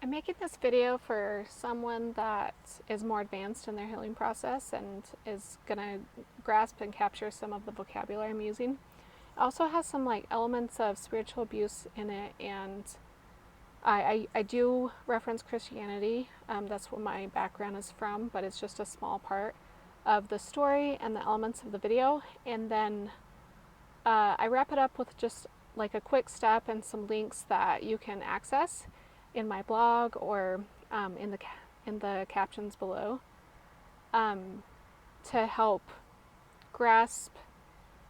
I'm making this video for someone that is more advanced in their healing process and is going to grasp and capture some of the vocabulary I'm using. It also has some like elements of spiritual abuse in it, and I do reference Christianity. That's what my background is from, but it's just a small part of the story and the elements of the video. And then I wrap it up with just like a quick step and some links that you can access in my blog or in the captions below to help grasp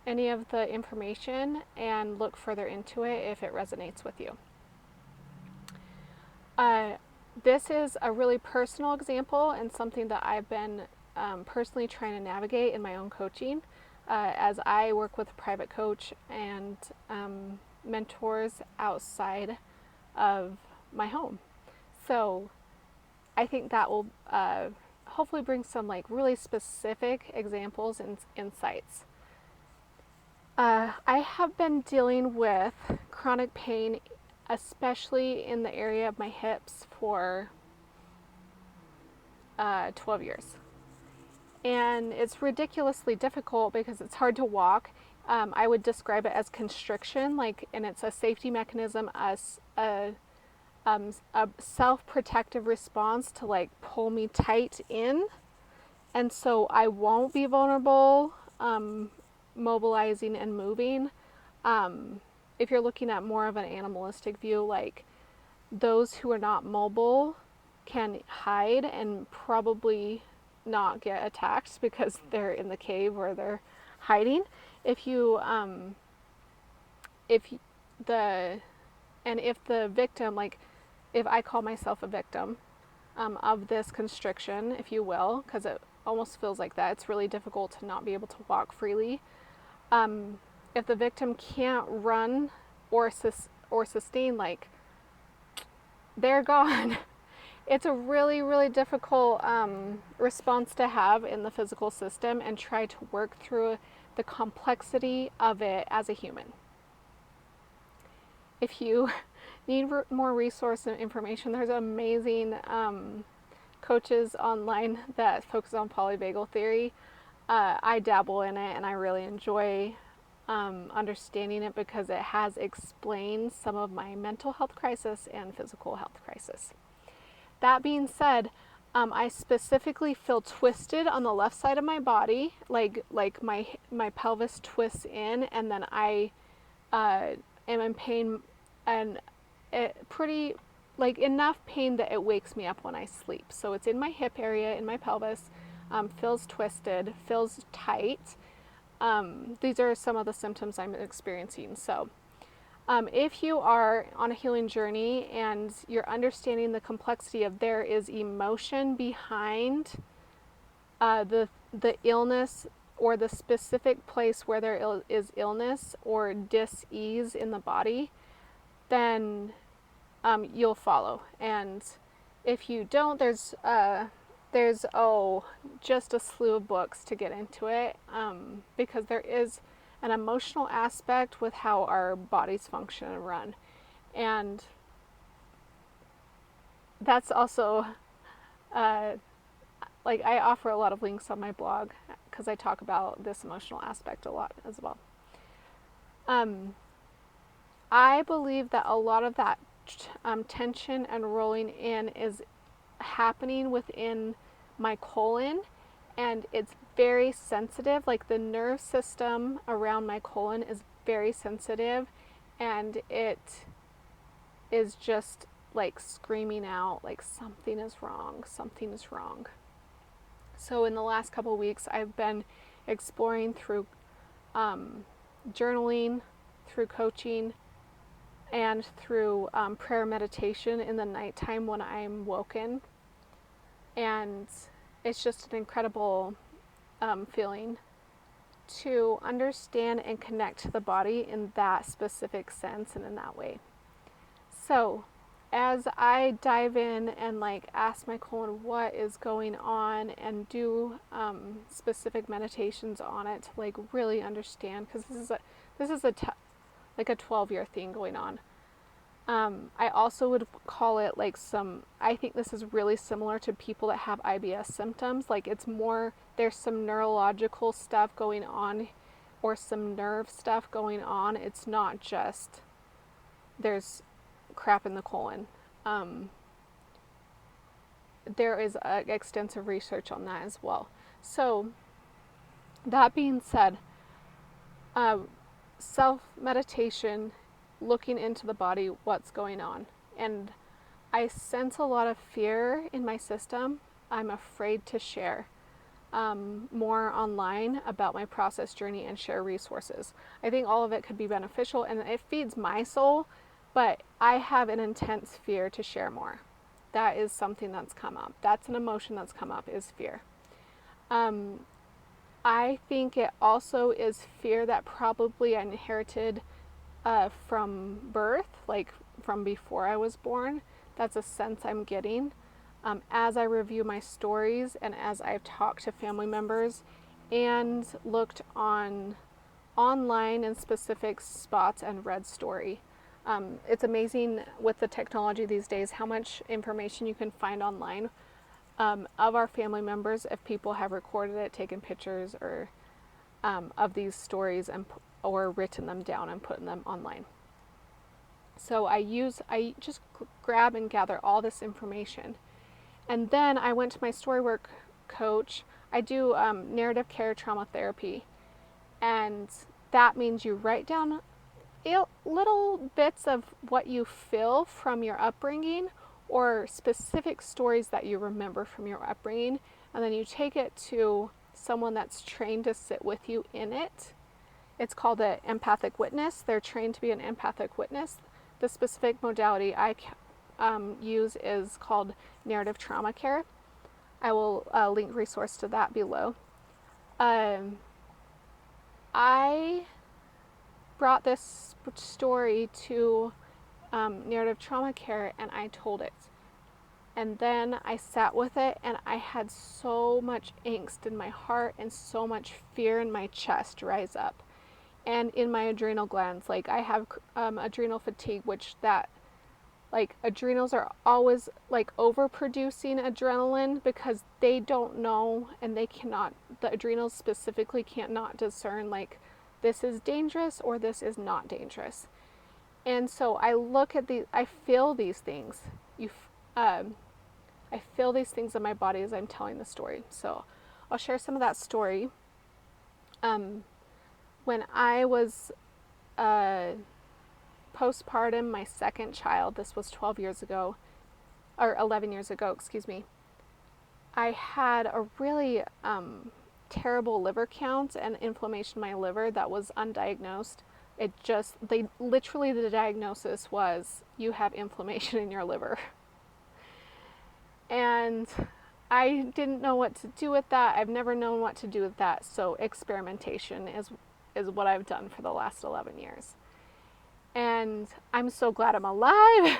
any of the information and look further into it if it resonates with you. This is a really personal example and something that I've been personally trying to navigate in my own coaching as I work with a private coach and mentors outside of my home. So I think that will hopefully bring some like really specific examples and insights. I have been dealing with chronic pain, especially in the area of my hips, for 12 years. And it's ridiculously difficult because it's hard to walk. I would describe it as constriction, and it's a safety mechanism, as a self-protective response to like pull me tight in, and so I won't be vulnerable, mobilizing and moving. If you're looking at more of an animalistic view, like those who are not mobile can hide and probably not get attacked because they're in the cave or they're hiding. If the victim, like if I call myself a victim of this constriction, if you will, because it almost feels like that, it's really difficult to not be able to walk freely. If the victim can't run or sustain, like they're gone. It's a really, really difficult response to have in the physical system, and try to work through the complexity of it as a human. If you need more resource and information, there's amazing coaches online that focus on polyvagal theory. I dabble in it and I really enjoy understanding it because it has explained some of my mental health crisis and physical health crisis. That being said, I specifically feel twisted on the left side of my body, like my pelvis twists in, and then I am in pain, and pretty like enough pain that it wakes me up when I sleep. So it's in my hip area, in my pelvis, feels twisted, feels tight. These are some of the symptoms I'm experiencing. So if you are on a healing journey and you're understanding the complexity of there is emotion behind the illness, or the specific place where there is illness or dis-ease in the body, then you'll follow. And if you don't, there's just a slew of books to get into it, because there is an emotional aspect with how our bodies function and run. And that's also, I offer a lot of links on my blog because I talk about this emotional aspect a lot as well. I believe that a lot of that tension and rolling in is happening within my colon, and it's very sensitive. Like the nerve system around my colon is very sensitive, and it is just like screaming out like something is wrong, something is wrong. So in the last couple of weeks, I've been exploring through journaling, through coaching, and through prayer meditation in the nighttime when I'm woken. And it's just an incredible feeling to understand and connect to the body in that specific sense and in that way. So as I dive in and ask my colon what is going on and do specific meditations on it to really understand, because this is a 12-year thing going on. I also would call it like I think this is really similar to people that have IBS symptoms. Like it's more, there's some neurological stuff going on or some nerve stuff going on. It's not just there's crap in the colon. There is extensive research on that as well. So, that being said, self-meditation, looking into the body, what's going on. And I sense a lot of fear in my system. I'm afraid to share more online about my process journey and share resources. I think all of it could be beneficial and it feeds my soul, but I have an intense fear to share more. That is something that's come up. That's an emotion that's come up, is fear. I think it also is fear that probably I inherited from birth, like from before I was born. That's a sense I'm getting. As I review my stories and as I've talked to family members and looked online in specific spots and read story. It's amazing with the technology these days how much information you can find online of our family members if people have recorded it, taken pictures or of these stories or written them down and put them online. So I just grab and gather all this information. And then I went to my storywork coach. I do narrative care trauma therapy. And that means you write down little bits of what you feel from your upbringing or specific stories that you remember from your upbringing. And then you take it to someone that's trained to sit with you in it. It's called an empathic witness. They're trained to be an empathic witness. The specific modality I use is called narrative trauma care. I will link resource to that below. I brought this story to narrative trauma care and I told it. And then I sat with it and I had so much angst in my heart and so much fear in my chest rise up. And in my adrenal glands, like I have adrenal fatigue, which adrenals are always like overproducing adrenaline because they don't know and the adrenals specifically can't not discern like this is dangerous or this is not dangerous. And so I feel these things. I feel these things in my body as I'm telling the story. So I'll share some of that story. When I was postpartum, my second child, this was 11 years ago, I had a really terrible liver count and inflammation in my liver that was undiagnosed. The diagnosis was, you have inflammation in your liver. And I didn't know what to do with that. I've never known what to do with that. So experimentation is what I've done for the last 11 years. And I'm so glad I'm alive.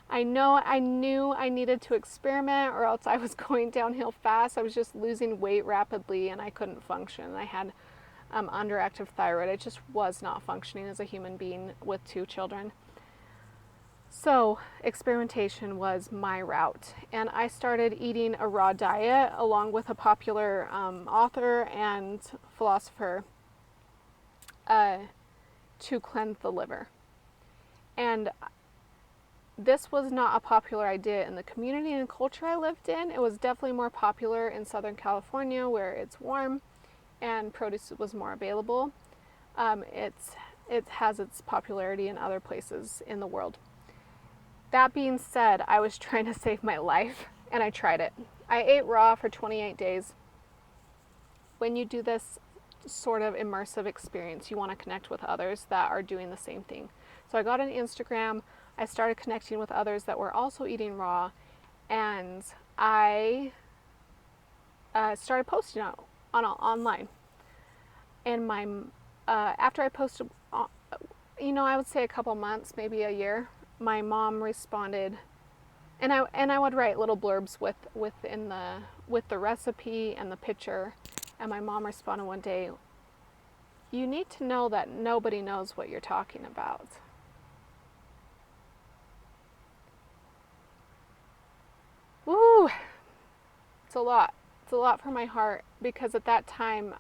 I knew I needed to experiment or else I was going downhill fast. I was just losing weight rapidly and I couldn't function. I had underactive thyroid. I just was not functioning as a human being with 2 children. So experimentation was my route. And I started eating a raw diet along with a popular author and philosopher to cleanse the liver. And this was not a popular idea in the community and culture I lived in. It was definitely more popular in Southern California where it's warm and produce was more available. It has its popularity in other places in the world. That being said, I was trying to save my life and I tried it. I ate raw for 28 days. When you do this sort of immersive experience, you want to connect with others that are doing the same thing. So I got an Instagram. I started connecting with others that were also eating raw, and I started posting online. And after I posted, I would say a couple months, maybe a year, my mom responded, and I would write little blurbs with the recipe and the picture. And my mom responded one day, "You need to know that nobody knows what you're talking about." It's a lot. It's a lot for my heart because at that time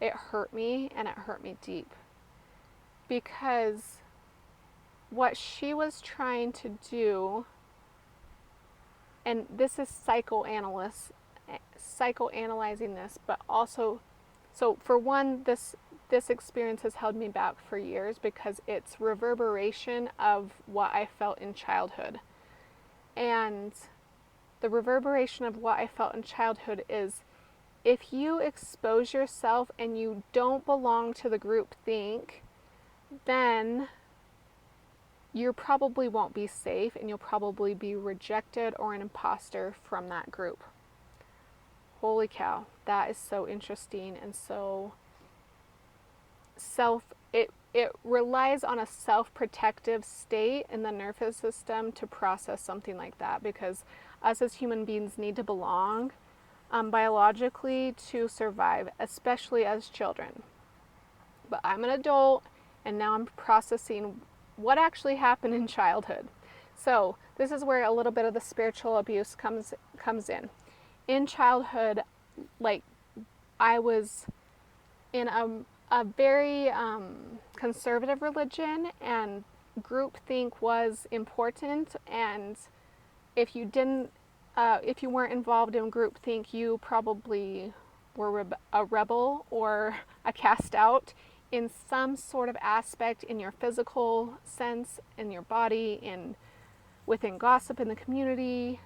it hurt me and it hurt me deep. Because what she was trying to do, and this is psychoanalyzing this, but also, so for one, this experience has held me back for years because it's reverberation of what I felt in childhood. And the reverberation of what I felt in childhood is, if you expose yourself and you don't belong to the group think, then you probably won't be safe and you'll probably be rejected or an imposter from that group. Holy cow, that is so interesting and so it relies on a self-protective state in the nervous system to process something like that, because us as human beings need to belong biologically to survive, especially as children. But I'm an adult and now I'm processing what actually happened in childhood. So this is where a little bit of the spiritual abuse comes in. In childhood, like, I was in a very conservative religion, and groupthink was important, and if you weren't involved in groupthink, you probably were a rebel or a cast out in some sort of aspect, in your physical sense, in your body, within gossip in the community.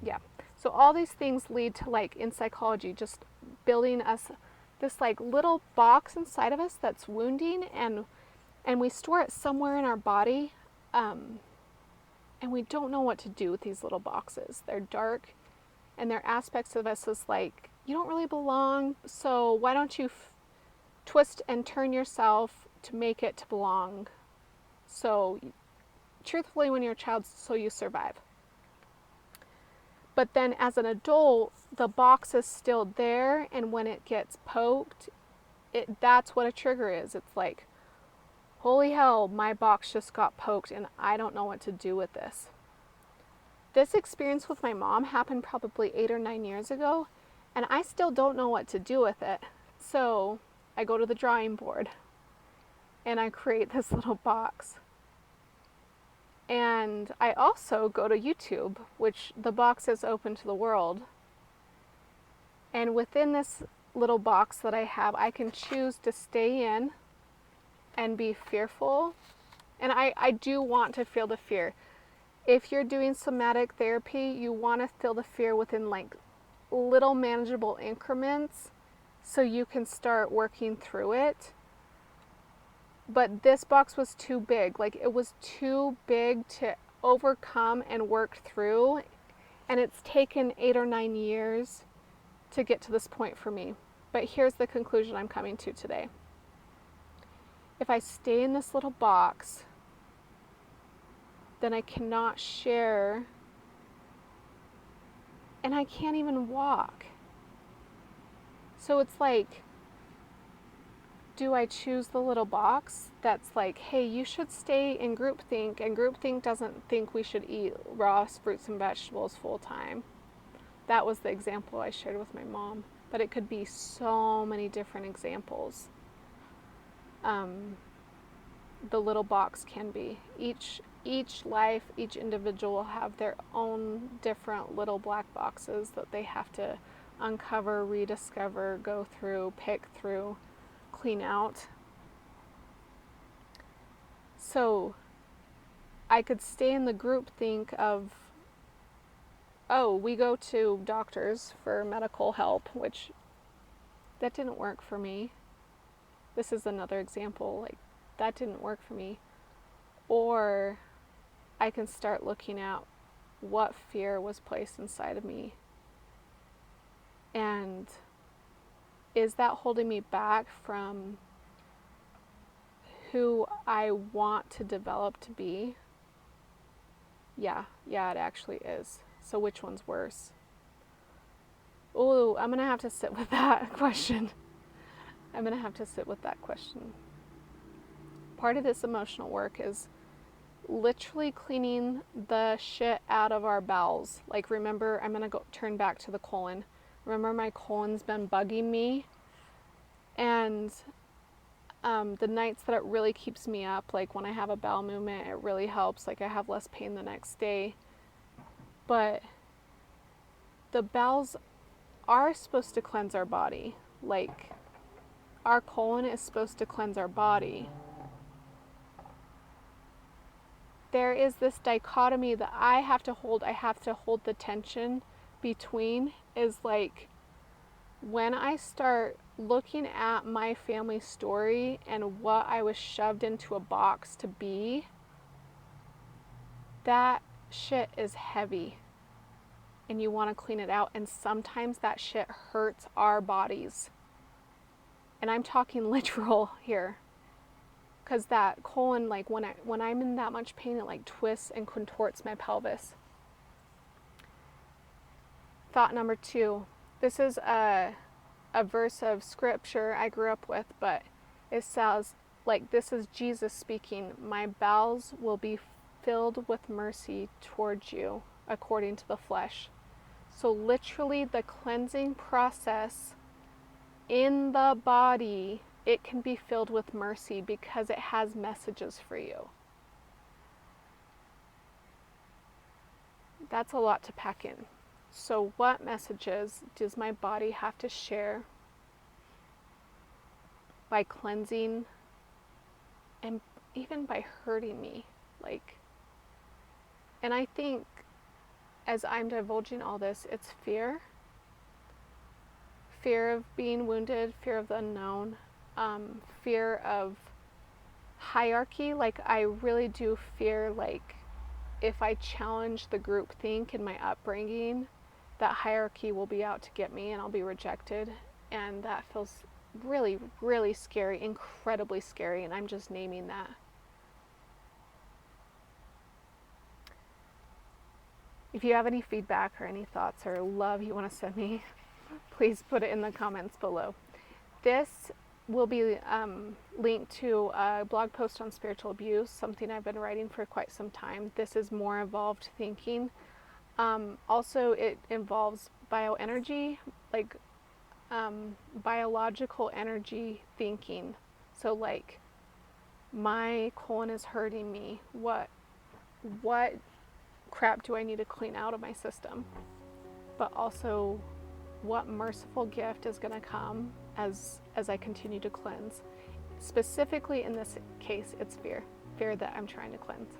Yeah. So all these things lead to, like, in psychology, just building us this like little box inside of us that's wounding, and we store it somewhere in our body, and we don't know what to do with these little boxes. They're dark, and they're aspects of us that's like, you don't really belong, so why don't you twist and turn yourself to make it to belong. So truthfully, when you're a child, so you survive. But then as an adult, the box is still there, and when it gets poked, that's what a trigger is. It's like, holy hell, my box just got poked and I don't know what to do with this. This experience with my mom happened probably 8 or 9 years ago, and I still don't know what to do with it. So I go to the drawing board and I create this little box. And I also go to YouTube, which the box is open to the world. And within this little box that I have, I can choose to stay in and be fearful. And I do want to feel the fear. If you're doing somatic therapy, you want to feel the fear within like little manageable increments so you can start working through it. But this box was too big. Like, it was too big to overcome and work through. And it's taken 8 or 9 years to get to this point for me. But here's the conclusion I'm coming to today. If I stay in this little box, then I cannot share, and I can't even walk. So it's like, do I choose the little box that's like, hey, you should stay in groupthink, and groupthink doesn't think we should eat raw fruits and vegetables full time? That was the example I shared with my mom, but it could be so many different examples. The little box can be. Each life, each individual will have their own different little black boxes that they have to uncover, rediscover, go through, pick through, clean out. So I could stay in the group think of, oh, we go to doctors for medical help, which that didn't work for me. This is another example, like, that didn't work for me. Or I can start looking at what fear was placed inside of me. And is that holding me back from who I want to develop to be? Yeah, it actually is. So which one's worse? Ooh, I'm going to have to sit with that question. Part of this emotional work is literally cleaning the shit out of our bowels. Like, remember, I'm gonna go turn back to the colon. Remember, my colon's been bugging me, and the nights that it really keeps me up, like when I have a bowel movement, it really helps. Like, I have less pain the next day. But the bowels are supposed to cleanse our body. Like, our colon is supposed to cleanse our body. There is this dichotomy that I have to hold the tension between, is like, when I start looking at my family story and what I was shoved into a box to be, that shit is heavy and you want to clean it out, and sometimes that shit hurts our bodies. And I'm talking literal here. Because that colon, like when I'm in that much pain, it like twists and contorts my pelvis. Thought number 2. This is a verse of scripture I grew up with, but it says, like, this is Jesus speaking, "My bowels will be filled with mercy towards you, according to the flesh." So literally the cleansing process in the body, it can be filled with mercy because it has messages for you. That's a lot to pack in. So what messages does my body have to share by cleansing and even by hurting me? Like, and I think as I'm divulging all this, it's fear. Fear of being wounded, fear of the unknown, fear of hierarchy. Like, I really do fear, like, if I challenge the group think in my upbringing, that hierarchy will be out to get me and I'll be rejected. And that feels really, really scary, incredibly scary, and I'm just naming that. If you have any feedback or any thoughts or love you want to send me, please put it in the comments below. This will be linked to a blog post on spiritual abuse, something I've been writing for quite some time. This is more evolved thinking. Also, it involves bioenergy, like biological energy thinking. So, like, my colon is hurting me. What crap do I need to clean out of my system? But also, what merciful gift is going to come as I continue to cleanse. Specifically in this case, it's fear that I'm trying to cleanse.